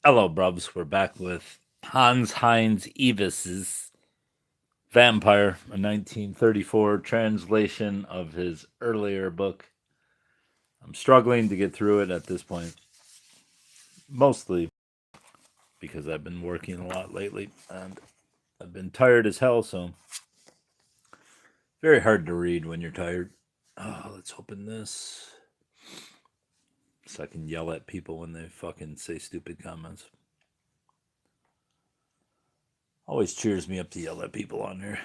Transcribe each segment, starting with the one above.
Hello, Brubs. We're back with Heinz Ewers' Vampire, a 1934 translation of his earlier book. I'm struggling to get through it at this point, mostly because I've been working a lot lately and I've been tired as hell, so very hard to read when you're tired. Oh, let's open this so I can yell at people when they fucking say stupid comments. Always cheers me up to yell at people on here.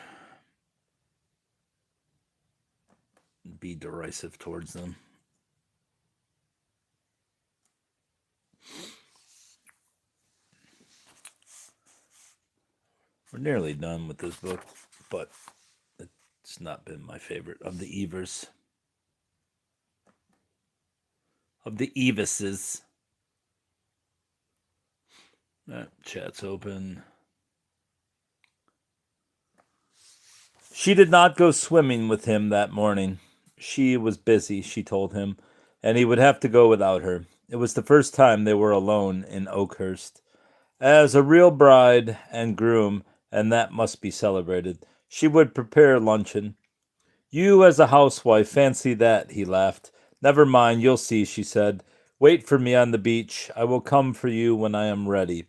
Be derisive towards them. We're nearly done with this book, but it's not been my favorite of the Evers. Of the Evases. Chat's open. She did not go swimming with him that morning. She was busy, she told him, and he would have to go without her. It was the first time they were alone in Oakhurst. As a real bride and groom, and that must be celebrated, she would prepare luncheon. You as a housewife, fancy that, he laughed. Never mind, you'll see, she said. Wait for me on the beach. I will come for you when I am ready.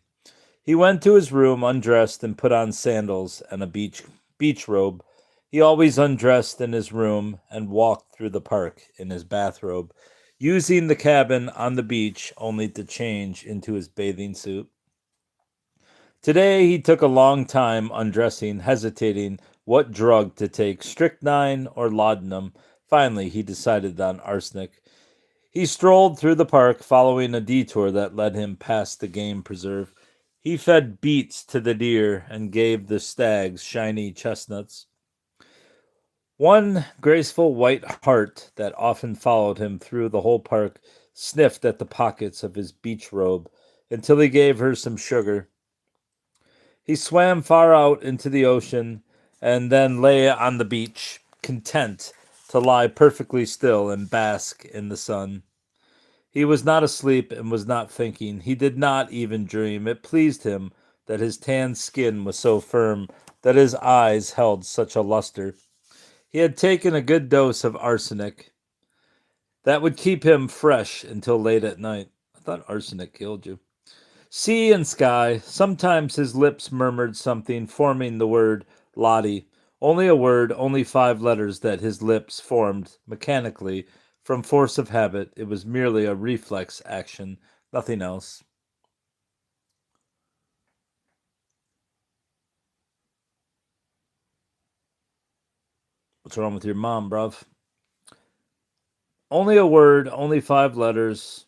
He went to his room, undressed, and put on sandals and a beach robe. He always undressed in his room and walked through the park in his bathrobe, using the cabin on the beach only to change into his bathing suit. Today he took a long time undressing, hesitating what drug to take, strychnine or laudanum. Finally, he decided on arsenic. He strolled through the park, following a detour that led him past the game preserve. He fed beets to the deer and gave the stags shiny chestnuts. One graceful white hart that often followed him through the whole park sniffed at the pockets of his beach robe until he gave her some sugar. He swam far out into the ocean and then lay on the beach, content to lie perfectly still and bask in the sun. He was not asleep and was not thinking. He did not even dream. It pleased him that his tanned skin was so firm, that his eyes held such a luster. He had taken a good dose of arsenic. That would keep him fresh until late at night. I thought arsenic killed you. Sea and sky. Sometimes his lips murmured something, forming the word Lottie. Only a word, only 5 letters that his lips formed mechanically from force of habit. It was merely a reflex action, nothing else. What's wrong with your mom, bruv? Only a word, only 5 letters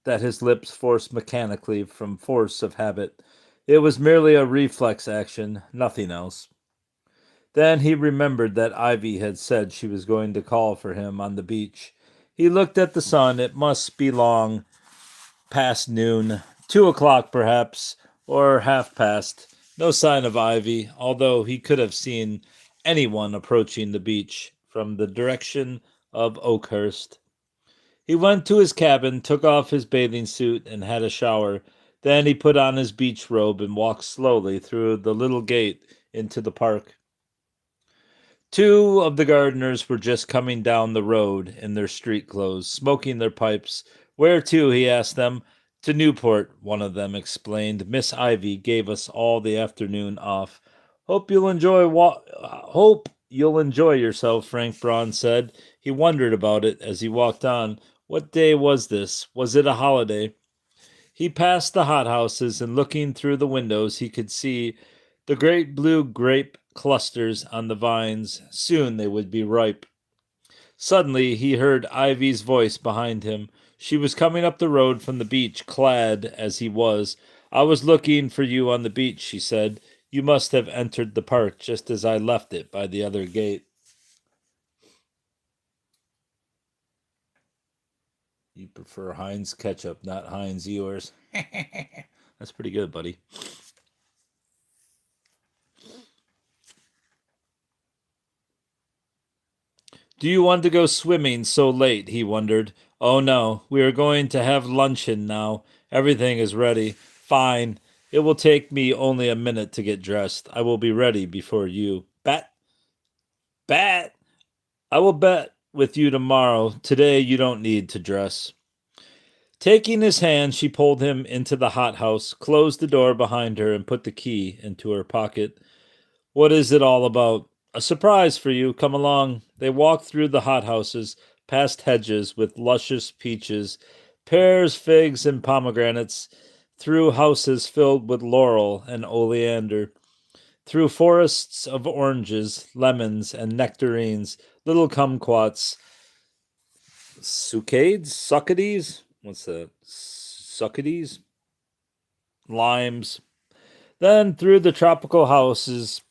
that his lips forced mechanically from force of habit. It was merely a reflex action, nothing else. Then he remembered that Ivy had said she was going to call for him on the beach. He looked at the sun. It must be long past noon, 2 o'clock perhaps, or half past. No sign of Ivy, although he could have seen anyone approaching the beach from the direction of Oakhurst. He went to his cabin, took off his bathing suit, and had a shower. Then he put on his beach robe and walked slowly through the little gate into the park. 2 of the gardeners were just coming down the road in their street clothes, smoking their pipes. Where to? He asked them. To Newport, one of them explained. Miss Ivy gave us all the afternoon off. Hope you'll enjoy yourself, Frank Braun said. He wondered about it as he walked on. What day was this? Was it a holiday? He passed the hothouses, and looking through the windows, he could see the great blue grape clusters on the vines. Soon they would be ripe. Suddenly he heard Ivy's voice behind him. She was coming up the road from the beach, clad as he was. I was looking for you on the beach, she said. You must have entered the park just as I left it by the other gate. You prefer Heinz ketchup, not Heinz Ewers. That's pretty good, buddy. Do you want to go swimming so late? He wondered. Oh no, we are going to have luncheon now. Everything is ready. Fine. It will take me only a minute to get dressed. I will be ready before you. Bat, bat. I will bet with you tomorrow. Today you don't need to dress. Taking his hand, she pulled him into the hothouse, closed the door behind her, and put the key into her pocket. What is it all about? A surprise for you. Come along. They walked through the hothouses, past hedges with luscious peaches, pears, figs, and pomegranates, through houses filled with laurel and oleander, through forests of oranges, lemons, and nectarines, little kumquats, succades? What's that? Succades? Limes. Then through the tropical houses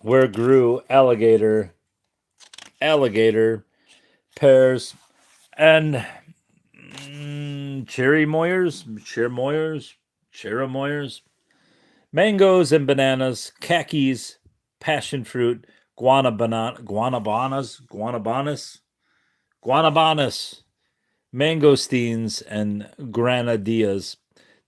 where grew alligator, pears, and cherimoyers, mangoes and bananas, khakis, passion fruit, guanabanas, mangosteens, and granadillas.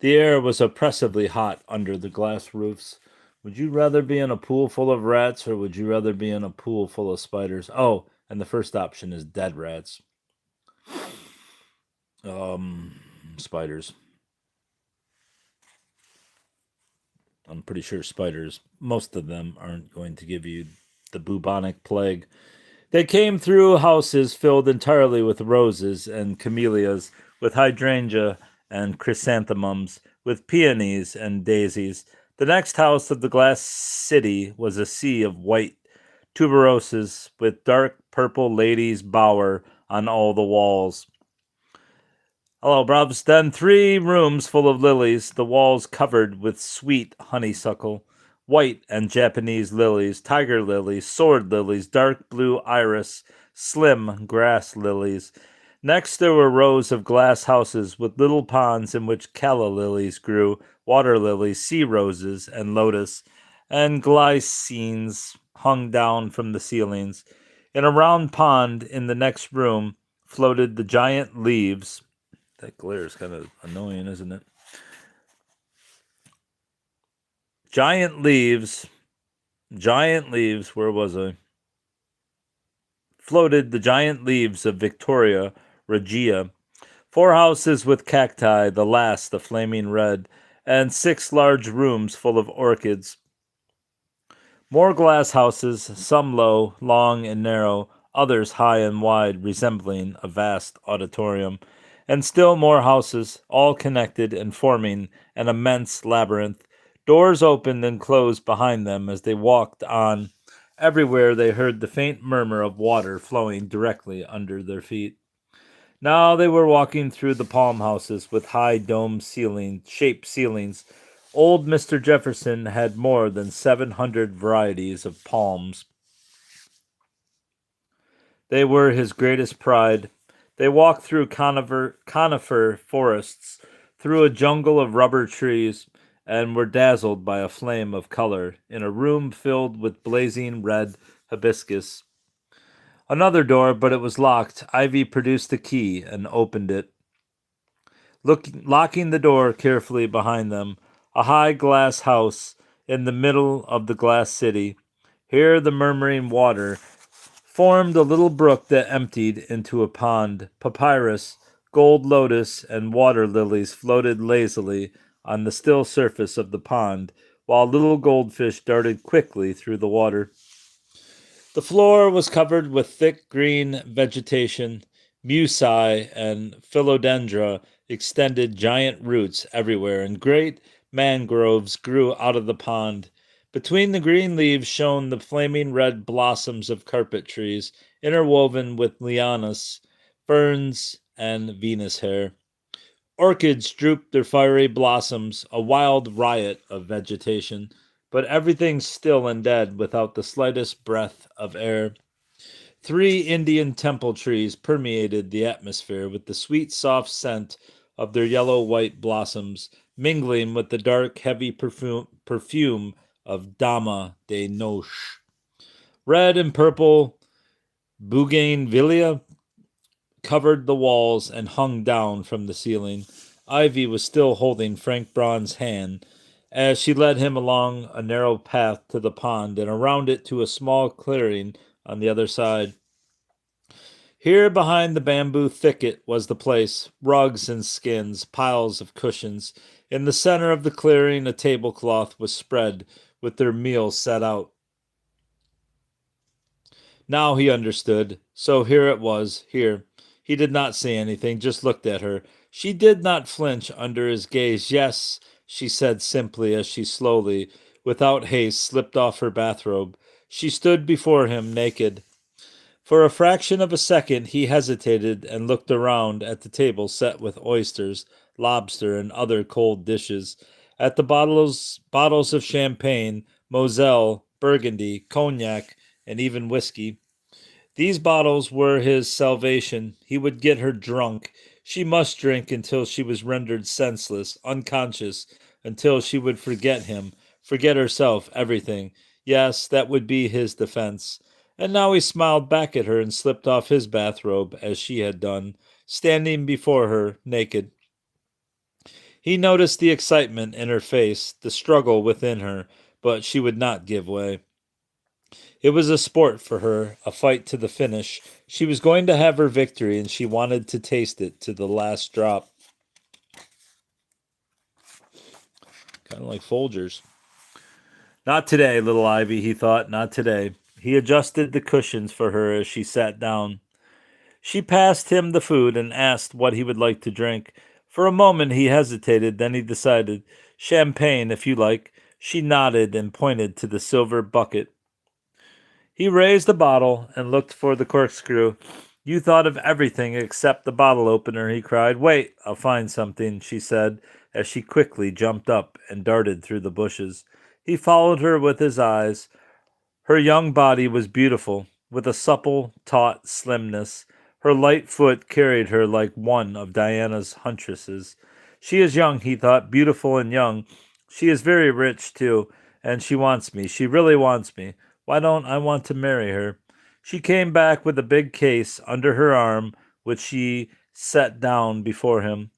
The air was oppressively hot under the glass roofs. Would you rather be in a pool full of rats, or would you rather be in a pool full of spiders? Oh, and the first option is dead rats. Spiders. I'm pretty sure spiders, most of them aren't going to give you the bubonic plague. They came through houses filled entirely with roses and camellias, with hydrangea and chrysanthemums, with peonies and daisies. The next house of the glass city was a sea of white tuberoses, with dark purple ladies' bower on all the walls. Hello, Brubs. Then 3 rooms full of lilies, the walls covered with sweet honeysuckle, white and Japanese lilies, tiger lilies, sword lilies, dark blue iris, slim grass lilies. Next there were rows of glass houses with little ponds in which calla lilies grew, water lilies, sea roses, and lotus, and glycines hung down from the ceilings. In a round pond in the next room floated the giant leaves. That glare is kind of annoying, isn't it? Giant leaves, where was I? Floated the giant leaves of Victoria Regia. 4 houses with cacti, the last the flaming red, and 6 large rooms full of orchids. More glass houses, some low, long, and narrow, others high and wide, resembling a vast auditorium, and still more houses, all connected and forming an immense labyrinth. Doors opened and closed behind them as they walked on. Everywhere they heard the faint murmur of water flowing directly under their feet. Now they were walking through the palm houses with high dome shaped ceilings. Old Mr. Jefferson had more than 700 varieties of palms. They were his greatest pride. They walked through conifer forests, through a jungle of rubber trees, and were dazzled by a flame of color in a room filled with blazing red hibiscus. Another door, but it was locked. Ivy produced a key and opened it. Locking the door carefully behind them, a high glass house in the middle of the glass city. Here the murmuring water formed a little brook that emptied into a pond. Papyrus, gold lotus, and water lilies floated lazily on the still surface of the pond, while little goldfish darted quickly through the water. The floor was covered with thick green vegetation. Musae and philodendra extended giant roots everywhere, and great mangroves grew out of the pond. Between the green leaves shone the flaming red blossoms of carpet trees, interwoven with lianas, ferns, and Venus hair. Orchids drooped their fiery blossoms, a wild riot of vegetation, but everything still and dead without the slightest breath of air. 3 Indian temple trees permeated the atmosphere with the sweet, soft scent of their yellow-white blossoms, mingling with the dark, heavy perfume of Dama de Noche. Red and purple bougainvillea covered the walls and hung down from the ceiling. Ivy was still holding Frank Braun's hand as she led him along a narrow path to the pond and around it to a small clearing on the other side. Here behind the bamboo thicket was the place, rugs and skins, piles of cushions. In the center of the clearing, a tablecloth was spread with their meals set out. Now he understood. So here it was, here. He did not say anything, just looked at her. She did not flinch under his gaze. Yes, she said simply as she slowly, without haste, slipped off her bathrobe. She stood before him, naked. For a fraction of a second he hesitated and looked around at the table set with oysters, lobster, and other cold dishes, at the bottles of champagne, Moselle, Burgundy, cognac, and even whiskey. These bottles were his salvation. He would get her drunk. She must drink until she was rendered senseless, unconscious, until she would forget him, forget herself, everything. Yes, that would be his defense. And now he smiled back at her and slipped off his bathrobe as she had done, standing before her, naked. He noticed the excitement in her face, the struggle within her, but she would not give way. It was a sport for her, a fight to the finish. She was going to have her victory, and she wanted to taste it to the last drop. Kind of like Folgers. Not today, little Ivy, he thought, not today. He adjusted the cushions for her as she sat down. She passed him the food and asked what he would like to drink. For a moment he hesitated, then he decided, champagne, if you like. She nodded and pointed to the silver bucket. He raised the bottle and looked for the corkscrew. You thought of everything except the bottle opener, he cried. Wait, I'll find something, she said, as she quickly jumped up and darted through the bushes. He followed her with his eyes. Her young body was beautiful, with a supple, taut slimness. Her light foot carried her like one of Diana's huntresses. She is young, he thought, beautiful and young. She is very rich, too, and she wants me. She really wants me. Why don't I want to marry her? She came back with a big case under her arm, which she set down before him.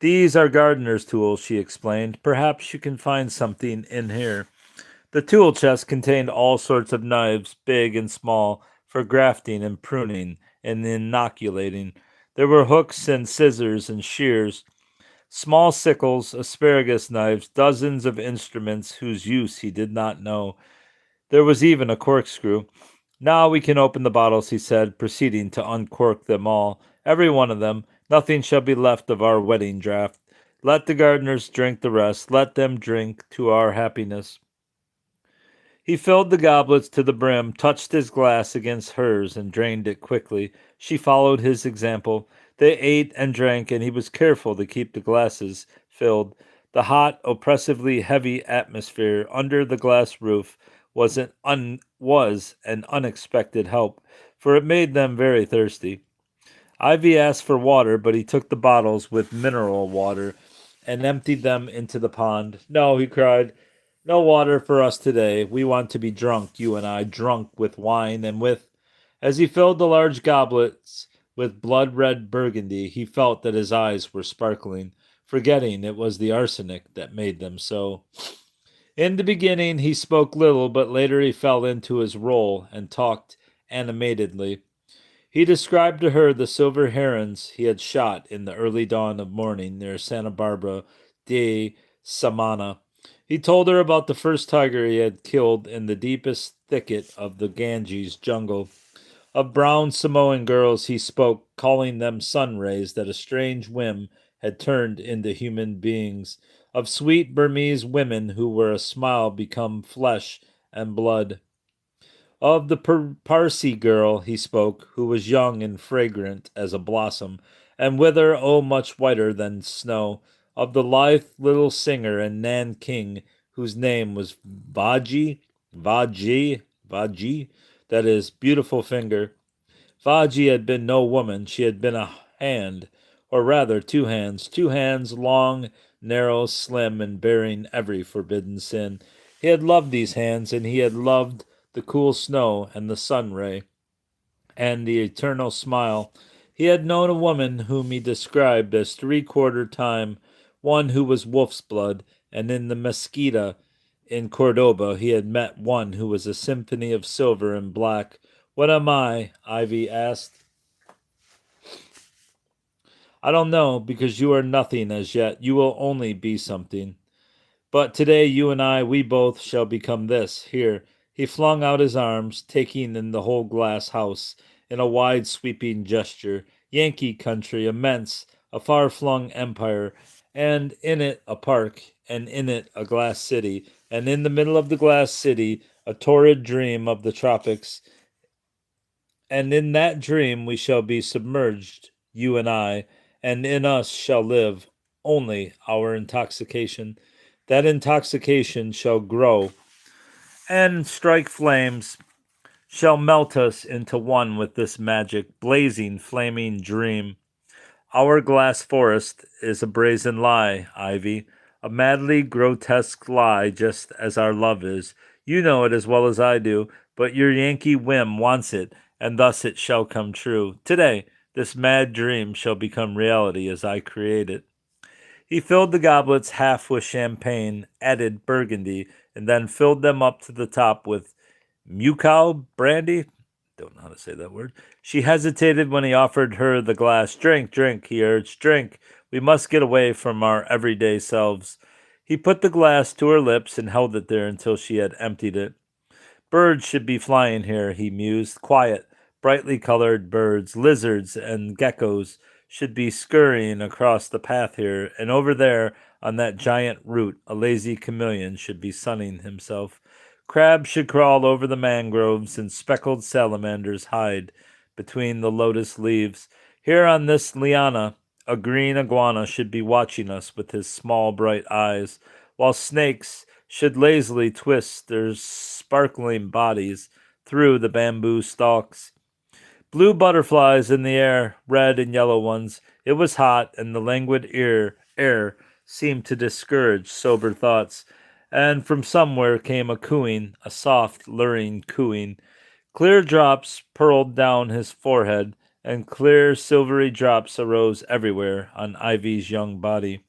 These are gardener's tools, she explained. Perhaps you can find something in here. The tool chest contained all sorts of knives, big and small, for grafting and pruning and inoculating. There were hooks and scissors and shears, small sickles, asparagus knives, dozens of instruments whose use he did not know. There was even a corkscrew. Now we can open the bottles, he said, proceeding to uncork them all, every one of them. Nothing shall be left of our wedding draught. Let the gardeners drink the rest. Let them drink to our happiness. He filled the goblets to the brim, touched his glass against hers, and drained it quickly. She followed his example. They ate and drank, and he was careful to keep the glasses filled. The hot, oppressively heavy atmosphere under the glass roof was an unexpected help, for it made them very thirsty. Ivy asked for water, but he took the bottles with mineral water and emptied them into the pond. No, he cried, no water for us today. We want to be drunk, you and I, drunk with wine and with... As he filled the large goblets with blood-red burgundy, he felt that his eyes were sparkling, forgetting it was the arsenic that made them so. In the beginning he spoke little, but later he fell into his role and talked animatedly. He described to her the silver herons he had shot in the early dawn of morning near Santa Barbara de Samana. He told her about the first tiger he had killed in the deepest thicket of the Ganges jungle. Of brown Samoan girls he spoke, calling them sun rays that a strange whim had turned into human beings. Of sweet Burmese women who were a smile become flesh and blood. Of the Parsi girl he spoke, who was young and fragrant as a blossom, and with her, oh, much whiter than snow. Of the lithe little singer in Nanking, whose name was Vaji, that is, beautiful finger. Vaji had been no woman, she had been a hand, or rather two hands long, narrow, slim, and bearing every forbidden sin. He had loved these hands, and he had loved the cool snow and the sun ray and the eternal smile. He had known a woman whom he described as three-quarter time, one who was wolf's blood, and in the mesquita in Cordoba he had met one who was a symphony of silver and black. What am I? Ivy asked. I don't know, because you are nothing as yet. You will only be something. But today you and I, we both shall become this. Here. He flung out his arms, taking in the whole glass house in a wide sweeping gesture. Yankee country, immense, a far flung empire, and in it a park, and in it a glass city, and in the middle of the glass city a torrid dream of the tropics. And in that dream we shall be submerged, you and I, and in us shall live only our intoxication. That intoxication shall grow and strike flames, shall melt us into one with this magic, blazing, flaming dream. Our glass forest is a brazen lie, Ivy, a madly grotesque lie, just as our love is. You know it as well as I do, but your Yankee whim wants it, and thus it shall come true. Today, this mad dream shall become reality as I create it. He filled the goblets half with champagne, added burgundy, and then filled them up to the top with Mucow brandy. Don't know how to say that word. She hesitated when he offered her the glass. Drink, drink, he urged. Drink. We must get away from our everyday selves. He put the glass to her lips and held it there until she had emptied it. Birds should be flying here, he mused. Quiet, brightly colored birds, lizards and geckos should be scurrying across the path here, and over there, on that giant root, a lazy chameleon should be sunning himself. Crabs should crawl over the mangroves, and speckled salamanders hide between the lotus leaves. Here on this liana, a green iguana should be watching us with his small bright eyes, while snakes should lazily twist their sparkling bodies through the bamboo stalks. Blue butterflies in the air, red and yellow ones. It was hot, and the languid air seemed to discourage sober thoughts, and from somewhere came a cooing, a soft, luring cooing. Clear drops purled down his forehead, and clear silvery drops arose everywhere on Ivy's young body.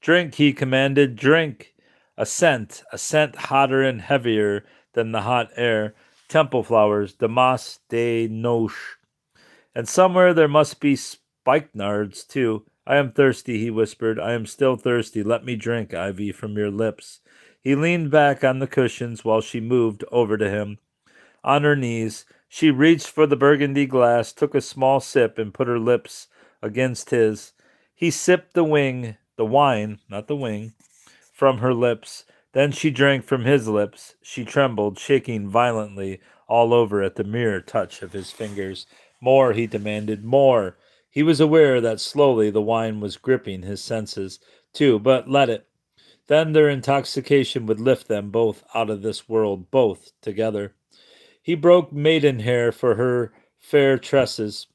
Drink, he commanded, drink! A scent hotter and heavier than the hot air. Temple flowers, damas de noche. And somewhere there must be spikenards, too. I am thirsty, he whispered. I am still thirsty. Let me drink, Ivy, from your lips. He leaned back on the cushions while she moved over to him. On her knees, she reached for the burgundy glass, took a small sip, and put her lips against his. He sipped the wine, not the wing, from her lips. Then she drank from his lips. She trembled, shaking violently all over at the mere touch of his fingers. More, he demanded, more. He was aware that slowly the wine was gripping his senses, too, but let it. Then their intoxication would lift them both out of this world, both together. He broke maidenhair for her fair tresses.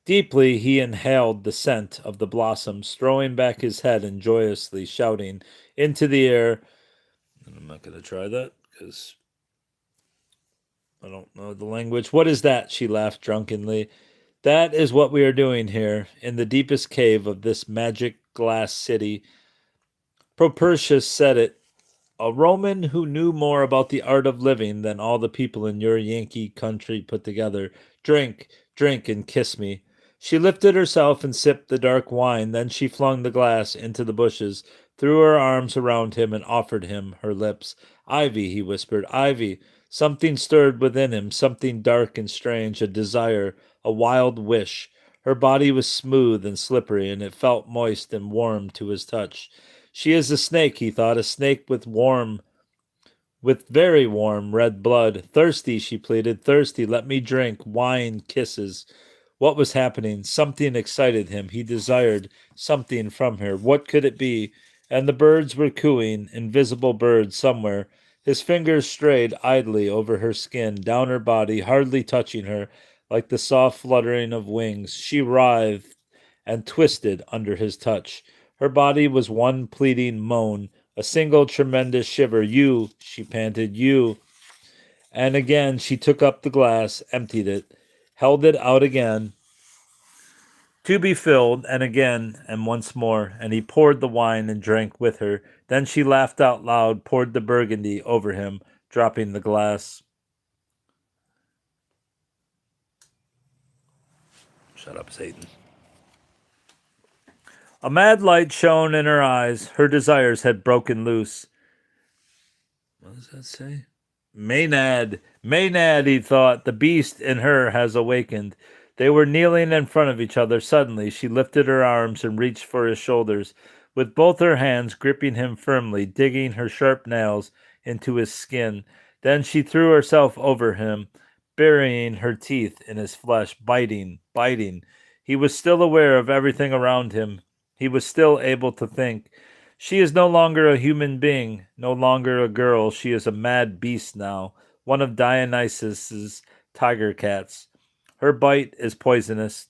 Deeply he inhaled the scent of the blossoms, throwing back his head and joyously shouting into the air. I'm not going to try that because I don't know the language. What is that? She laughed drunkenly. That is what we are doing here, in the deepest cave of this magic glass city. Propertius said it. A Roman who knew more about the art of living than all the people in your Yankee country put together. Drink, drink, and kiss me. She lifted herself and sipped the dark wine. Then she flung the glass into the bushes, threw her arms around him, and offered him her lips. Ivy, he whispered, Ivy. Something stirred within him, something dark and strange, a desire, a wild wish. Her body was smooth and slippery, and it felt moist and warm to his touch. She is a snake, he thought, a snake with very warm red blood. Thirsty, she pleaded, thirsty, let me drink, wine, kisses. What was happening? Something excited him. He desired something from her. What could it be? And the birds were cooing, invisible birds somewhere. His fingers strayed idly over her skin, down her body, hardly touching her, like the soft fluttering of wings. She writhed and twisted under his touch. Her body was one pleading moan, a single tremendous shiver. You, she panted, you. And again she took up the glass, emptied it. held it out again, to be filled, and again, and once more, and he poured the wine and drank with her. Then she laughed out loud, poured the burgundy over him, dropping the glass. Shut up, Satan. A mad light shone in her eyes. Her desires had broken loose. What does that say? Maynard, Maynard, he thought, the beast in her has awakened. They were kneeling in front of each other. Suddenly, she lifted her arms and reached for his shoulders, with both her hands gripping him firmly, digging her sharp nails into his skin. Then she threw herself over him, burying her teeth in his flesh, biting, biting. He was still aware of everything around him. He was still able to think. She is no longer a human being, no longer a girl. She is a mad beast now, one of Dionysus's tiger cats. Her bite is poisonous.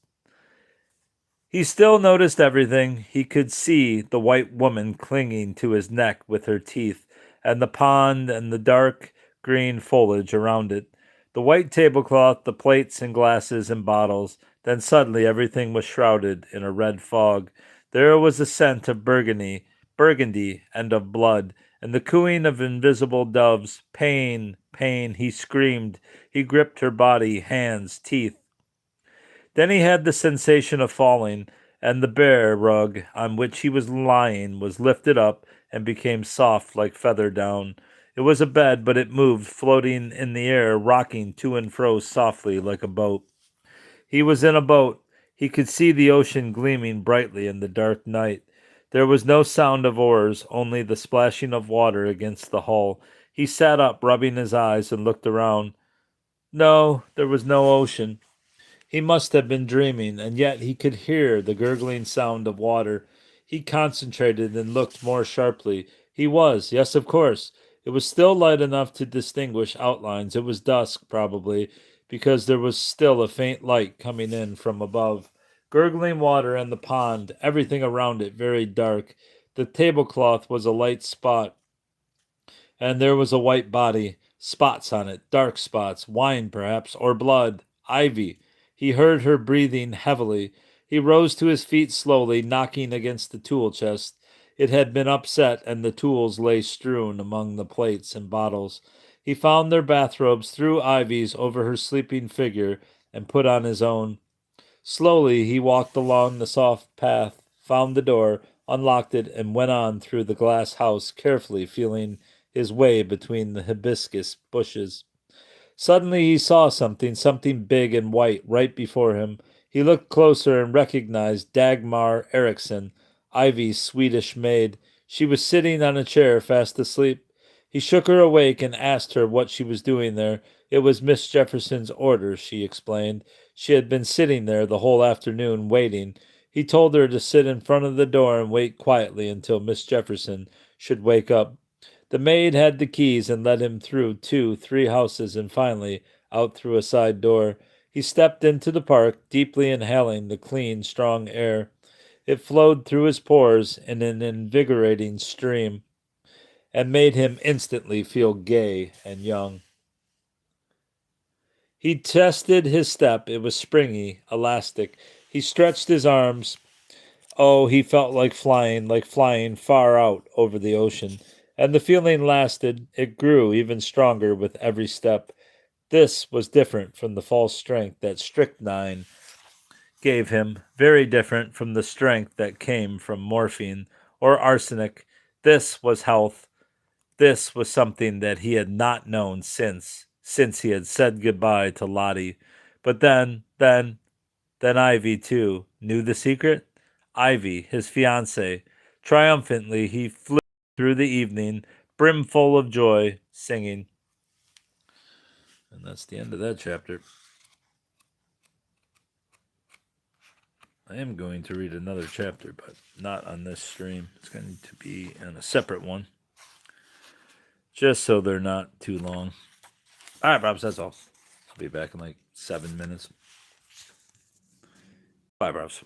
He still noticed everything. He could see the white woman clinging to his neck with her teeth, and the pond and the dark green foliage around it. The white tablecloth, the plates and glasses and bottles. Then suddenly everything was shrouded in a red fog. There was a scent of burgundy, and of blood, and the cooing of invisible doves. Pain, pain, he screamed. He gripped her body, hands, teeth. Then he had the sensation of falling, and the bear rug on which he was lying was lifted up and became soft like feather down. It was a bed, but it moved, floating in the air, rocking to and fro softly like a boat. He was in a boat. He could see the ocean gleaming brightly in the dark night. There was no sound of oars, only the splashing of water against the hull. He sat up, rubbing his eyes, and looked around. No, there was no ocean. He must have been dreaming, and yet he could hear the gurgling sound of water. He concentrated and looked more sharply. He was, yes, of course. It was still light enough to distinguish outlines. It was dusk, probably, because there was still a faint light coming in from above. Gurgling water and the pond, everything around it very dark. The tablecloth was a light spot, and there was a white body, spots on it, dark spots, wine perhaps, or blood, ivy. He heard her breathing heavily. He rose to his feet slowly, knocking against the tool chest. It had been upset, and the tools lay strewn among the plates and bottles. He found their bathrobes, threw Ivy's over her sleeping figure, and put on his own. Slowly he walked along the soft path, found the door, unlocked it, and went on through the glass house, carefully feeling his way between the hibiscus bushes. Suddenly he saw something big and white, right before him. He looked closer and recognized Dagmar Eriksson, Ivy's Swedish maid. She was sitting on a chair, fast asleep. He shook her awake and asked her what she was doing there. It was Miss Jefferson's orders, she explained. She had been sitting there the whole afternoon, waiting. He told her to sit in front of the door and wait quietly until Miss Jefferson should wake up. The maid had the keys and led him through 2, 3 houses and finally out through a side door. He stepped into the park, deeply inhaling the clean, strong air. It flowed through his pores in an invigorating stream and made him instantly feel gay and young. He tested his step. It was springy, elastic. He stretched his arms. Oh, he felt like flying far out over the ocean. And the feeling lasted. It grew even stronger with every step. This was different from the false strength that strychnine gave him, very different from the strength that came from morphine or arsenic. This was health. This was something that he had not known since he had said goodbye to Lottie. But then Ivy, too, knew the secret. Ivy, his fiancée. Triumphantly, he flew through the evening, brimful of joy, singing. And that's the end of that chapter. I am going to read another chapter, but not on this stream. It's going to be on a separate one, just so they're not too long. All right, Robs, that's all. I'll be back in like 7 minutes. Bye, Robs.